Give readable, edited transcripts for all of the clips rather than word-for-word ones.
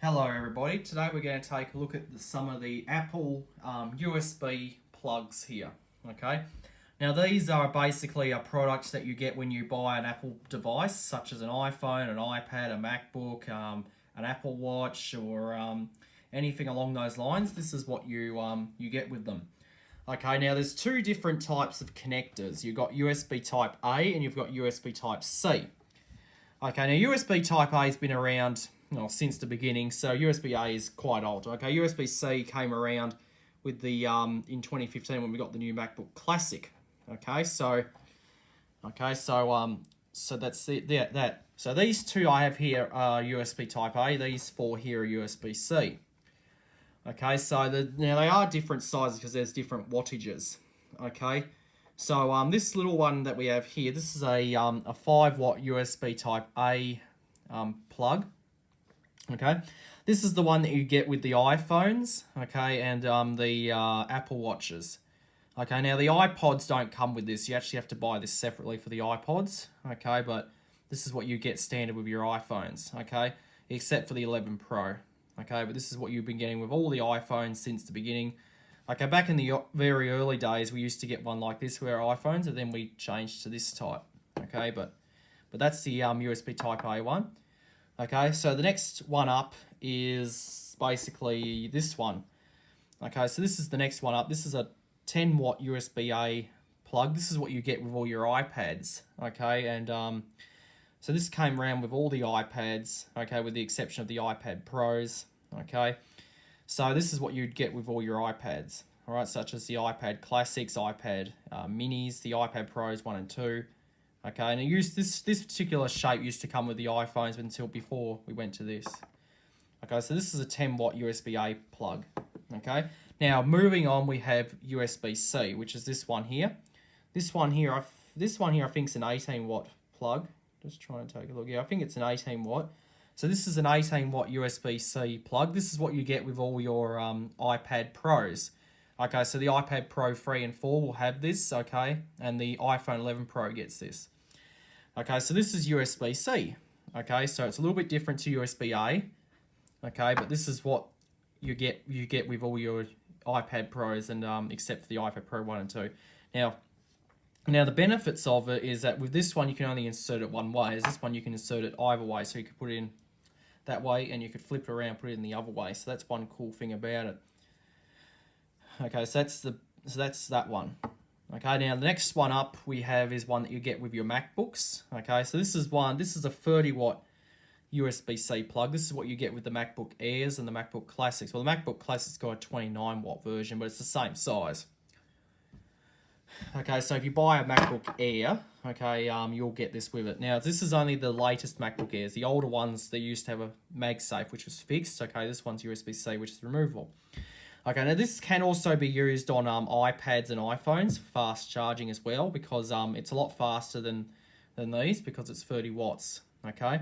Hello everybody, today we're going to take a look at some of the Apple USB plugs here, okay? Now these are basically products that you get when you buy an Apple device, such as an iPhone, an iPad, a MacBook, an Apple Watch, or anything along those lines. This is what you get with them. Okay, now there's two different types of connectors. You've got USB Type A and you've got USB Type C. Okay, now USB Type A has been around since the beginning, so USB A is quite old. Okay, USB C came around with the in 2015 when we got the new MacBook Classic. So that's that. So these two I have here are USB Type A. These four here are USB C. Okay, so now they are different sizes because there's different wattages. Okay. So this little one that we have here, this is a 5-watt USB Type A plug. Okay, this is the one that you get with the iPhones. Okay, and the Apple Watches. Okay, now the iPods don't come with this. You actually have to buy this separately for the iPods. Okay, but this is what you get standard with your iPhones. Okay, except for the 11 Pro. Okay, but this is what you've been getting with all the iPhones since the beginning. Okay, back in the very early days, we used to get one like this with our iPhones, and then we changed to this type. Okay, but that's the USB Type A one. Okay, so the next one up is basically this one. Okay, so this is the next one up. This is a 10-watt USB A plug. This is what you get with all your iPads. Okay, and so this came around with all the iPads. Okay, with the exception of the iPad Pros. Okay. So this is what you'd get with all your iPads, all right, such as the iPad Classics, iPad Minis, the iPad Pros 1 and 2. Okay, and this particular shape used to come with the iPhones until before we went to this. Okay, so this is a 10-watt USB-A plug. Okay, now moving on, we have USB-C, which is this one here. This one here, I think is an 18-watt plug. Just trying to take a look. Yeah, I think it's an 18-watt. So this is an 18-watt USB-C plug. This is what you get with all your iPad Pros. Okay, so the iPad Pro 3 and 4 will have this, okay, and the iPhone 11 Pro gets this. Okay, so this is USB-C. Okay, so it's a little bit different to USB-A. Okay, but this is what you get with all your iPad Pros, and except for the iPad Pro 1 and 2. Now the benefits of it is that with this one you can only insert it one way. As this one you can insert it either way, so you can put it in that way and you could flip it around, put it in the other way. So that's one cool thing about it. Okay, so that's that one. Okay, now the next one up we have is one that you get with your MacBooks. Okay, so this is a 30-watt USB-C plug. This is what you get with the MacBook Airs and the MacBook Classics. Well, the MacBook Classics got a 29-watt version, but it's the same size. Okay, so if you buy a MacBook Air, okay, you'll get this with it. Now, this is only the latest MacBook Airs. The older ones, they used to have a MagSafe, which was fixed. Okay, this one's USB-C, which is removable. Okay, now this can also be used on iPads and iPhones for fast charging as well, because it's a lot faster than these, because it's 30 watts. Okay,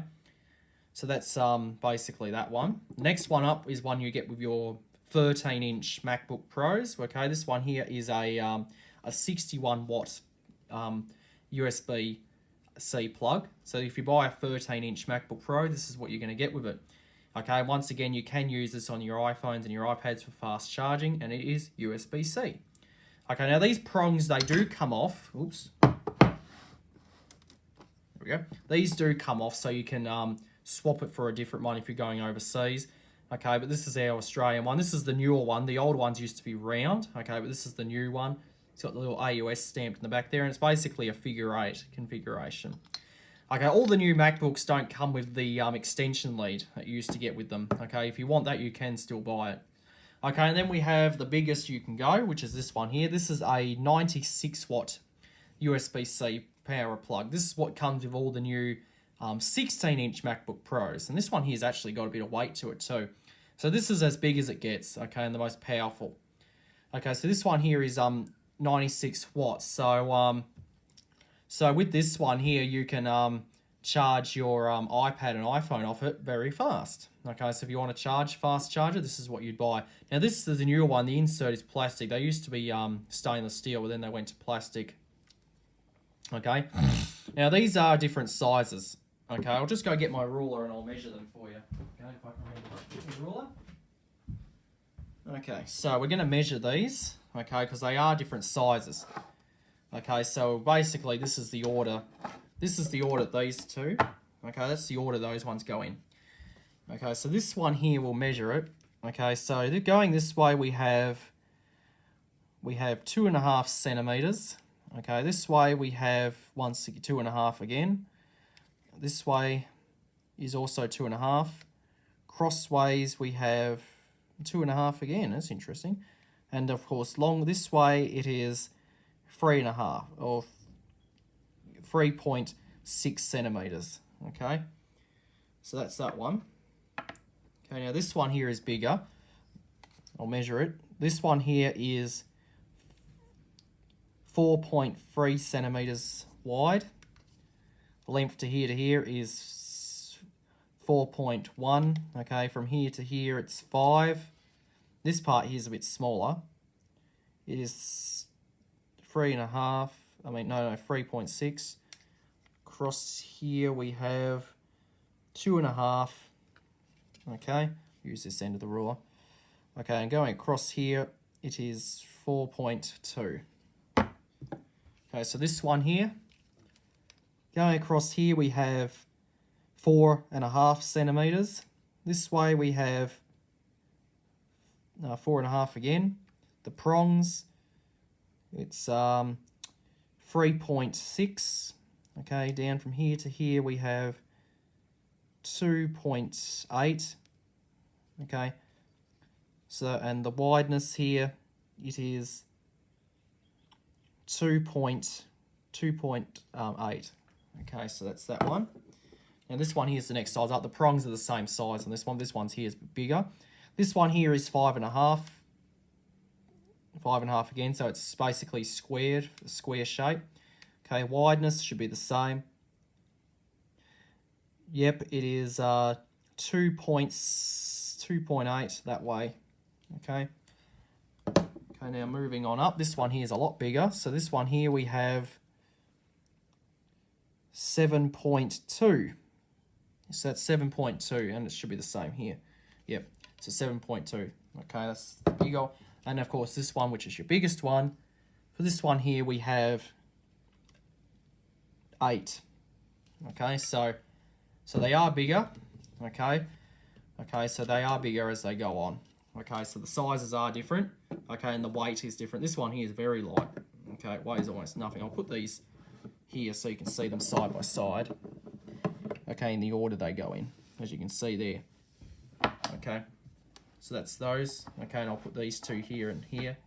so that's basically that one. Next one up is one you get with your 13-inch MacBook Pros. Okay, this one here is a 61-watt USB-C plug. So if you buy a 13-inch MacBook Pro, this is what you're going to get with it. Okay, once again, you can use this on your iPhones and your iPads for fast charging, and it is USB-C. Okay, now these prongs, they do come off. Oops. There we go. These do come off, so you can swap it for a different one if you're going overseas. Okay, but this is our Australian one. This is the newer one. The old ones used to be round. Okay, but this is the new one. It's got the little AUS stamped in the back there, and it's basically a figure 8 configuration. Okay, all the new MacBooks don't come with the extension lead that you used to get with them. Okay, if you want that, you can still buy it. Okay, and then we have the biggest you can go, which is this one here. This is a 96-watt USB-C power plug. This is what comes with all the new 16-inch MacBook Pros. And this one here has actually got a bit of weight to it too. So this is as big as it gets, okay, and the most powerful. Okay, so this one here is 96 watts. So with this one here, you can charge your iPad and iPhone off it very fast. Okay, so if you want to charge fast charger, this is what you'd buy. Now this is the newer one. The insert is plastic. They used to be stainless steel, but then they went to plastic. Okay, now these are different sizes. Okay, I'll just go get my ruler and I'll measure them for you. Okay, if I can remember. Get my ruler. Okay, so we're going to measure these, okay, because they are different sizes. Okay, so basically this is the order. This is the order these two. Okay, that's the order those ones go in. Okay, so this one here will measure it. Okay, so going this way we have 2.5 centimeters. Okay, this way we have 2.5 again. This way is also 2.5. Crossways we have 2.5 again. That's interesting. And of course, long this way it is 3.5 or 3.6 centimeters. Okay, so that's that one. Okay, now this one here is bigger. I'll measure it. This one here is 4.3 centimeters wide. The length to here is 4.1. Okay, from here to here it's 5. This part here is a bit smaller. It is 3.5. 3.6. Across here we have 2.5. Okay, use this end of the ruler. Okay, and going across here, it is 4.2. Okay, so this one here, going across here, we have 4.5 centimeters. This way we have 4.5 again. The prongs, it's 3.6. Okay, down from here to here we have 2.8. Okay, so and the wideness here it is 2.8. Okay, so that's that one. Now this one here is the next size up. The prongs are the same size on this one. This one's here is bigger. This one here is 5.5. 5.5 again, so it's basically squared, a square shape. Okay, wideness should be the same. Yep, it is 2.8 that way. Okay. Okay, now moving on up. This one here is a lot bigger. So this one here we have 7.2. So that's 7.2, and it should be the same here. Yep, so 7.2. Okay, that's the bigger. And of course, this one, which is your biggest one. For this one here, we have 8. Okay, so they are bigger. Okay, so they are bigger as they go on. Okay, so the sizes are different. Okay, and the weight is different. This one here is very light. Okay, it weighs almost nothing. I'll put these here so you can see them side by side. Okay, in the order they go in, as you can see there. Okay, so that's those. Okay, and I'll put these two here and here.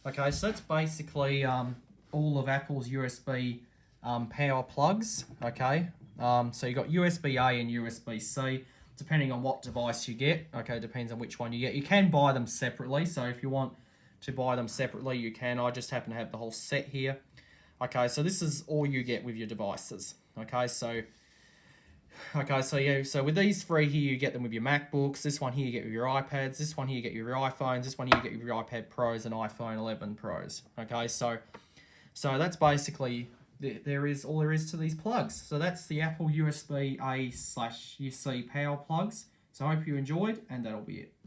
Okay, so that's basically all of Apple's USB power plugs. Okay, so you got USB-A and USB-C, depending on what device you get. Okay, depends on which one you get. You can buy them separately, so if you want to buy them separately, you can. I just happen to have the whole set here. Okay, so this is all you get with your devices. Okay, so yeah, so with these three here, you get them with your MacBooks. This one here you get with your iPads. This one here you get with your iPhones. This one here you get with your iPad Pros and iPhone 11 Pros. Okay, so that's basically all there is to these plugs. So that's the Apple USB-A/UC power plugs. So I hope you enjoyed, and that'll be it.